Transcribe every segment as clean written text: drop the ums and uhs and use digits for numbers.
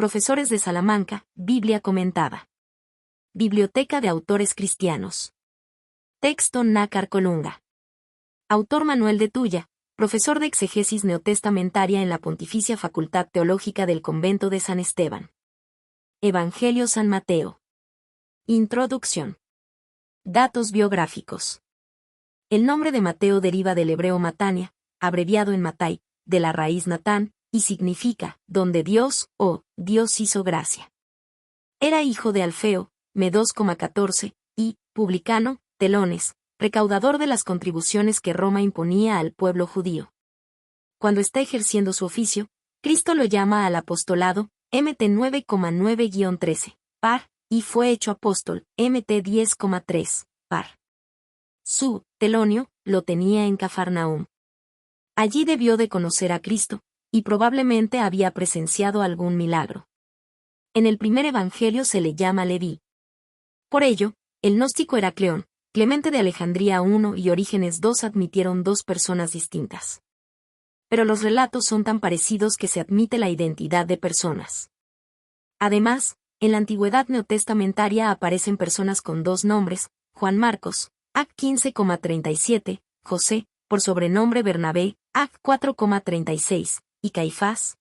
Profesores de Salamanca, Biblia comentada. Biblioteca de Autores Cristianos. Texto Nácar Colunga. Autor Manuel de Tulla, profesor de exegesis neotestamentaria en la Pontificia Facultad Teológica del Convento de San Esteban. Evangelio San Mateo. Introducción. Datos biográficos. El nombre de Mateo deriva del hebreo Matania, abreviado en Matai, de la raíz Natán, y significa, donde Dios, o Dios hizo gracia. Era hijo de Alfeo, me 2,14, y, publicano, telones, recaudador de las contribuciones que Roma imponía al pueblo judío. Cuando está ejerciendo su oficio, Cristo lo llama al apostolado, Mt 9,9-13, par, y fue hecho apóstol, Mt 10,3, par. Su, Telonio, lo tenía en Cafarnaúm. Allí debió de conocer a Cristo, y probablemente había presenciado algún milagro. En el primer evangelio se le llama Leví. Por ello, el gnóstico Heracleón, Clemente de Alejandría I y Orígenes II admitieron dos personas distintas. Pero los relatos son tan parecidos que se admite la identidad de personas. Además, en la antigüedad neotestamentaria aparecen personas con dos nombres, Juan Marcos, Act 15,37, José, por sobrenombre Bernabé, Act 4,36, y Caifás,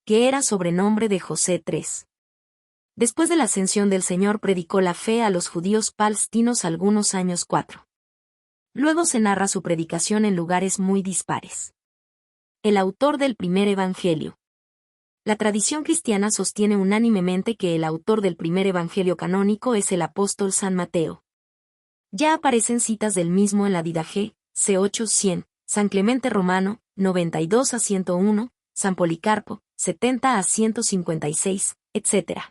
que era sobrenombre de José III. Después de la ascensión del Señor predicó la fe a los judíos palestinos algunos años 4. Luego se narra su predicación en lugares muy dispares. El autor del primer evangelio. La tradición cristiana sostiene unánimemente que el autor del primer evangelio canónico es el apóstol San Mateo. Ya aparecen citas del mismo en la Didache, C8-100, San Clemente Romano, 92-101, San Policarpo, 70-156, etc.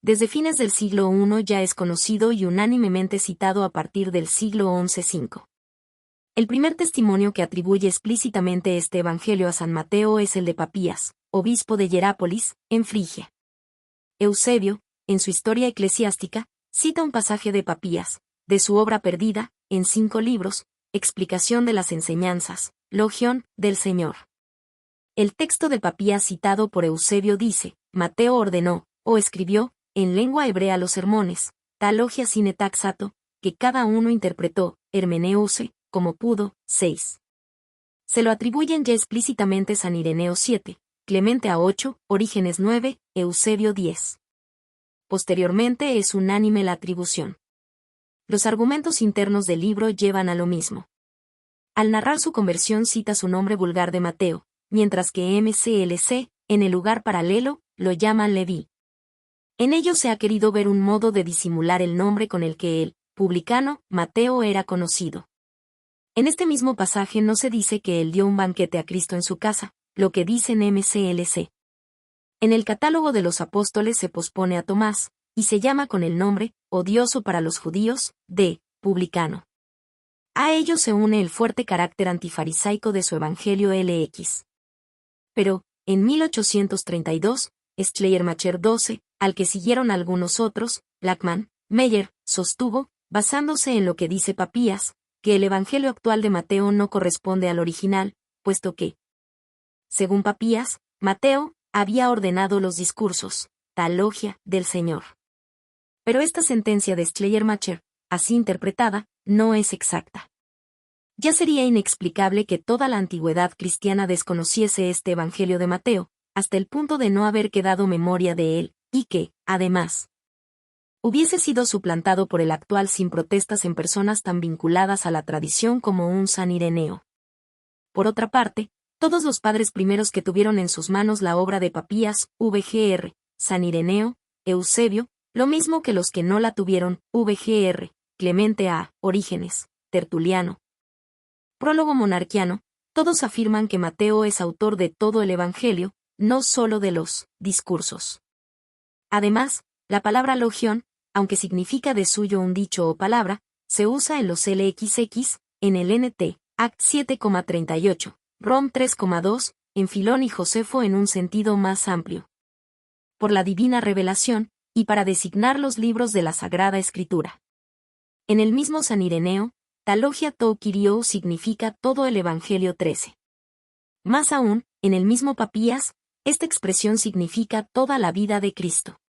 Desde fines del siglo I ya es conocido y unánimemente citado a partir del siglo XI-5. El primer testimonio que atribuye explícitamente este evangelio a San Mateo es el de Papías, obispo de Hierápolis, en Frigia. Eusebio, en su Historia Eclesiástica, cita un pasaje de Papías, de su obra perdida, en 5 libros, Explicación de las enseñanzas, Logión, del Señor. El texto de Papías citado por Eusebio dice, Mateo ordenó, o escribió, en lengua hebrea los sermones, ta logia sine taxato, que cada uno interpretó, hermeneuse, como pudo, 6. Se lo atribuyen ya explícitamente San Ireneo 7, Clemente a 8, Orígenes 9, Eusebio 10. Posteriormente es unánime la atribución. Los argumentos internos del libro llevan a lo mismo. Al narrar su conversión cita su nombre vulgar de Mateo, mientras que MCLC, en el lugar paralelo, lo llaman Leví. En ello se ha querido ver un modo de disimular el nombre con el que el publicano Mateo era conocido. En este mismo pasaje no se dice que él dio un banquete a Cristo en su casa, lo que dice en MCLC. En el catálogo de los apóstoles se pospone a Tomás, y se llama con el nombre, odioso para los judíos, de publicano. A ello se une el fuerte carácter antifarisaico de su evangelio LX. Pero, en 1832, Schleiermacher 12, al que siguieron algunos otros, Lachmann, Meyer, sostuvo, basándose en lo que dice Papías, que el evangelio actual de Mateo no corresponde al original, puesto que, según Papías, Mateo había ordenado los discursos, tal logia, del Señor. Pero esta sentencia de Schleiermacher, así interpretada, no es exacta. Ya sería inexplicable que toda la antigüedad cristiana desconociese este evangelio de Mateo, hasta el punto de no haber quedado memoria de él, y que, además, hubiese sido suplantado por el actual sin protestas en personas tan vinculadas a la tradición como un San Ireneo. Por otra parte, todos los padres primeros que tuvieron en sus manos la obra de Papías, VGR, San Ireneo, Eusebio, lo mismo que los que no la tuvieron, VGR, Clemente A, Orígenes, Tertuliano, Prólogo monarquiano, todos afirman que Mateo es autor de todo el Evangelio, no solo de los discursos. Además, la palabra logión, aunque significa de suyo un dicho o palabra, se usa en los LXX, en el NT, Act 7,38, Rom 3,2, en Filón y Josefo en un sentido más amplio. Por la divina revelación, y para designar los libros de la Sagrada Escritura. En el mismo San Ireneo, Talogia to Kyriou significa todo el Evangelio 13. Más aún, en el mismo Papías, Esta expresión significa toda la vida de Cristo.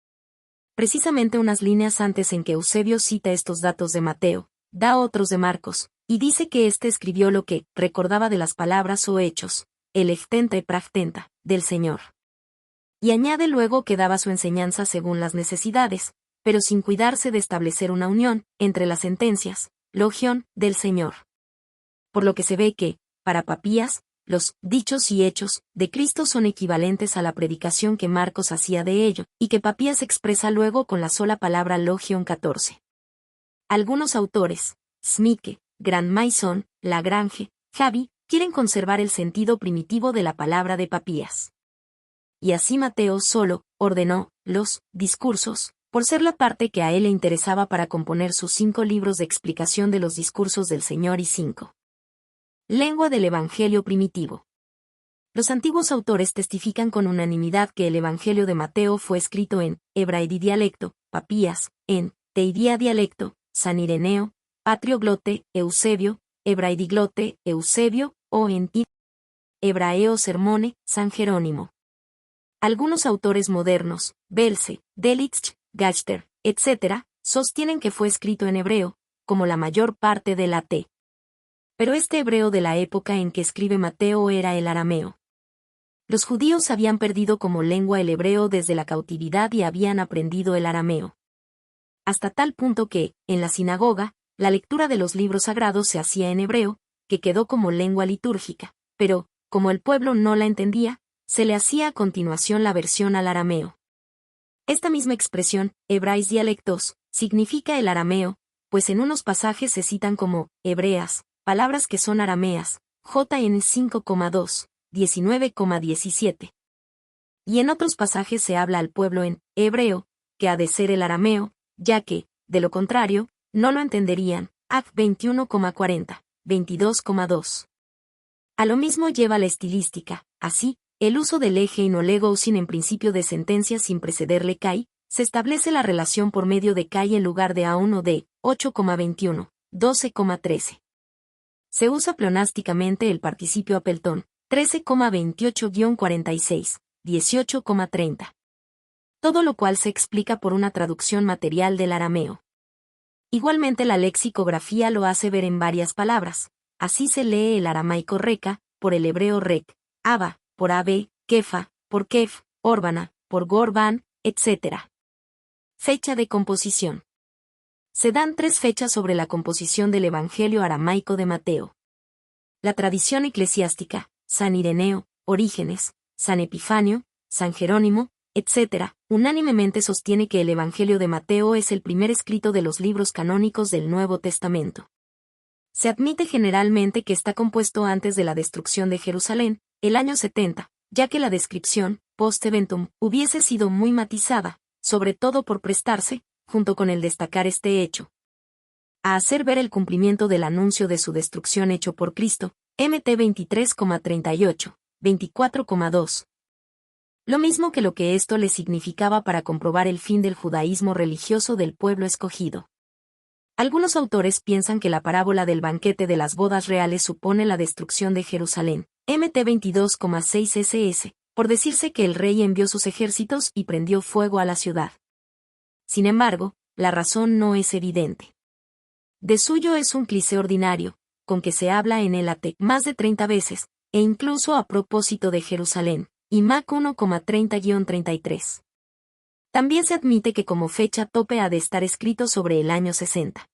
Precisamente unas líneas antes en que Eusebio cita estos datos de Mateo, da otros de Marcos, y dice que éste escribió lo que recordaba de las palabras o hechos, el eftenta y praftenta, del Señor. Y añade luego que daba su enseñanza según las necesidades, pero sin cuidarse de establecer una unión entre las sentencias, logión, del Señor. Por lo que se ve que, para Papías, los dichos y hechos de Cristo son equivalentes a la predicación que Marcos hacía de ello, y que Papías expresa luego con la sola palabra logión 14. Algunos autores, Smike, Grand Maison, Lagrange, Javi, quieren conservar el sentido primitivo de la palabra de Papías. Y así Mateo solo ordenó los discursos, por ser la parte que a él le interesaba para componer sus 5 libros de explicación de los discursos del Señor y 5. Lengua del Evangelio primitivo. Los antiguos autores testifican con unanimidad que el Evangelio de Mateo fue escrito en hebraidí dialecto, Papías, en teidía dialecto, San Ireneo, Patrioglote, Eusebio, hebraidiglote, Eusebio, o en hebraeo sermone, San Jerónimo. Algunos autores modernos, Belse, Delitzsch, Gachter, etc., sostienen que fue escrito en hebreo, como la mayor parte de la T. Pero este hebreo de la época en que escribe Mateo era el arameo. Los judíos habían perdido como lengua el hebreo desde la cautividad y habían aprendido el arameo. Hasta tal punto que, en la sinagoga, la lectura de los libros sagrados se hacía en hebreo, que quedó como lengua litúrgica, pero, como el pueblo no la entendía, se le hacía a continuación la versión al arameo. Esta misma expresión, hebrais dialectos, significa el arameo, pues en unos pasajes se citan como hebreas, palabras que son arameas, JN 5,2, 19,17. Y en otros pasajes se habla al pueblo en hebreo, que ha de ser el arameo, ya que, de lo contrario, no lo entenderían, Ac 21,40, 22,2. A lo mismo lleva la estilística, así, el uso del eje y no legousin en principio de sentencia sin precederle kai, se establece la relación por medio de kai en lugar de a1 o de 8,21, 12,13. Se usa pleonásticamente el participio apeltón, 13,28-46, 18,30. Todo lo cual se explica por una traducción material del arameo. Igualmente la lexicografía lo hace ver en varias palabras. Así se lee el aramaico reca, por el hebreo rec, aba, por abe, kefa, por kef, orbana, por gorban, etc. Fecha de composición. Se dan 3 fechas sobre la composición del Evangelio aramaico de Mateo. La tradición eclesiástica, San Ireneo, Orígenes, San Epifanio, San Jerónimo, etc., unánimemente sostiene que el Evangelio de Mateo es el primer escrito de los libros canónicos del Nuevo Testamento. Se admite generalmente que está compuesto antes de la destrucción de Jerusalén, el año 70, ya que la descripción, post-eventum, hubiese sido muy matizada, sobre todo por prestarse, junto con el destacar este hecho, a hacer ver el cumplimiento del anuncio de su destrucción hecho por Cristo, MT 23,38, 24,2. Lo mismo que lo que esto le significaba para comprobar el fin del judaísmo religioso del pueblo escogido. Algunos autores piensan que la parábola del banquete de las bodas reales supone la destrucción de Jerusalén, MT 22,6 SS, por decirse que el rey envió sus ejércitos y prendió fuego a la ciudad. Sin embargo, la razón no es evidente. De suyo es un cliché ordinario, con que se habla en el ATE más de 30 veces, e incluso a propósito de Jerusalén, y Mac 1,30-33. También se admite que como fecha tope ha de estar escrito sobre el año 60.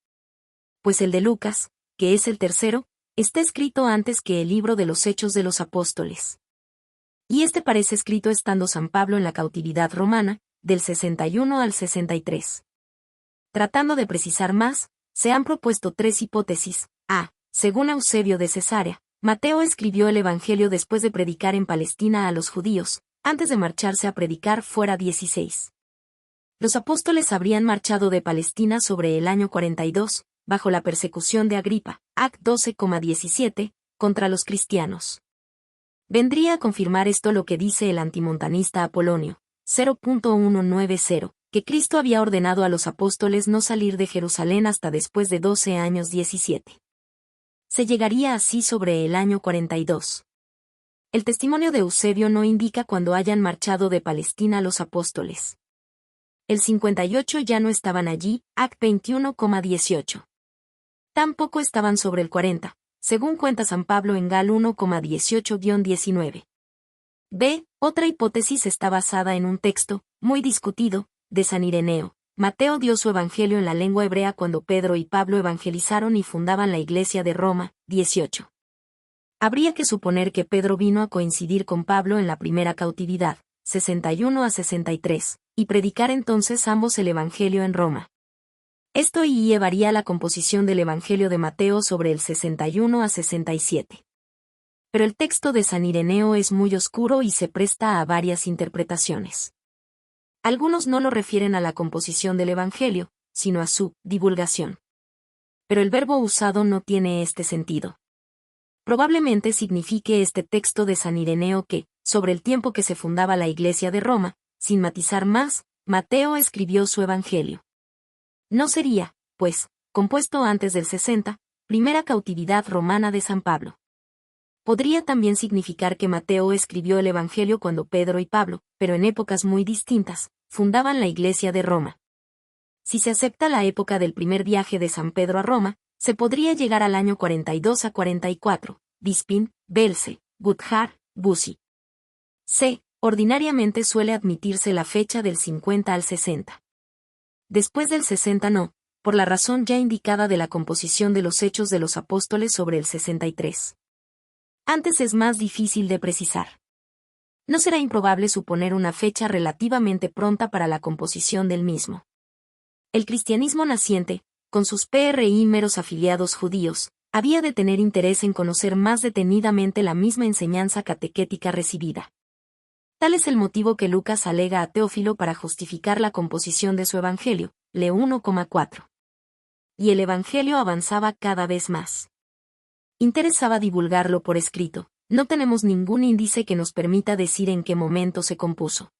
Pues el de Lucas, que es el tercero, está escrito antes que el libro de los Hechos de los Apóstoles. Y este parece escrito estando San Pablo en la cautividad romana, del 61 al 63. Tratando de precisar más, se han propuesto 3 hipótesis. A. Según Eusebio de Cesarea, Mateo escribió el Evangelio después de predicar en Palestina a los judíos, antes de marcharse a predicar fuera 16. Los apóstoles habrían marchado de Palestina sobre el año 42, bajo la persecución de Agripa, Ac 12,17, contra los cristianos. Vendría a confirmar esto lo que dice el antimontanista Apolonio, 0.190, que Cristo había ordenado a los apóstoles no salir de Jerusalén hasta después de 12 años 17. Se llegaría así sobre el año 42. El testimonio de Eusebio no indica cuándo hayan marchado de Palestina los apóstoles. El 58 ya no estaban allí, Act 21,18. Tampoco estaban sobre el 40, según cuenta San Pablo en Gal 1,18-19. B. Otra hipótesis está basada en un texto, muy discutido, de San Ireneo. Mateo dio su evangelio en la lengua hebrea cuando Pedro y Pablo evangelizaron y fundaban la iglesia de Roma, 18. Habría que suponer que Pedro vino a coincidir con Pablo en la primera cautividad, 61-63, y predicar entonces ambos el evangelio en Roma. Esto llevaría a la composición del evangelio de Mateo sobre el 61-67. Pero el texto de San Ireneo es muy oscuro y se presta a varias interpretaciones. Algunos no lo refieren a la composición del evangelio, sino a su divulgación. Pero el verbo usado no tiene este sentido. Probablemente signifique este texto de San Ireneo que, sobre el tiempo que se fundaba la iglesia de Roma, sin matizar más, Mateo escribió su evangelio. No sería, pues, compuesto antes del 60, primera cautividad romana de San Pablo. Podría también significar que Mateo escribió el evangelio cuando Pedro y Pablo, pero en épocas muy distintas, fundaban la iglesia de Roma. Si se acepta la época del primer viaje de San Pedro a Roma, se podría llegar al año 42-44, Bispin, Belse, Guthar, Busi. C. Ordinariamente suele admitirse la fecha del 50 al 60. Después del 60 no, por la razón ya indicada de la composición de los Hechos de los Apóstoles sobre el 63. Antes es más difícil de precisar. No será improbable suponer una fecha relativamente pronta para la composición del mismo. El cristianismo naciente, con sus meros afiliados judíos, había de tener interés en conocer más detenidamente la misma enseñanza catequética recibida. Tal es el motivo que Lucas alega a Teófilo para justificar la composición de su evangelio, Le 1,4. Y el evangelio avanzaba cada vez más. Interesaba divulgarlo por escrito, no tenemos ningún índice que nos permita decir en qué momento se compuso.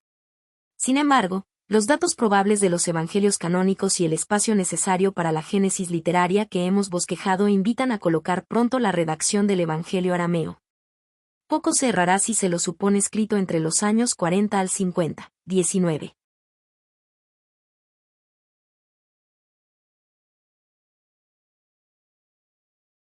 Sin embargo, los datos probables de los evangelios canónicos y el espacio necesario para la génesis literaria que hemos bosquejado invitan a colocar pronto la redacción del evangelio arameo. Poco se errará si se lo supone escrito entre los años 40 al 50, 19.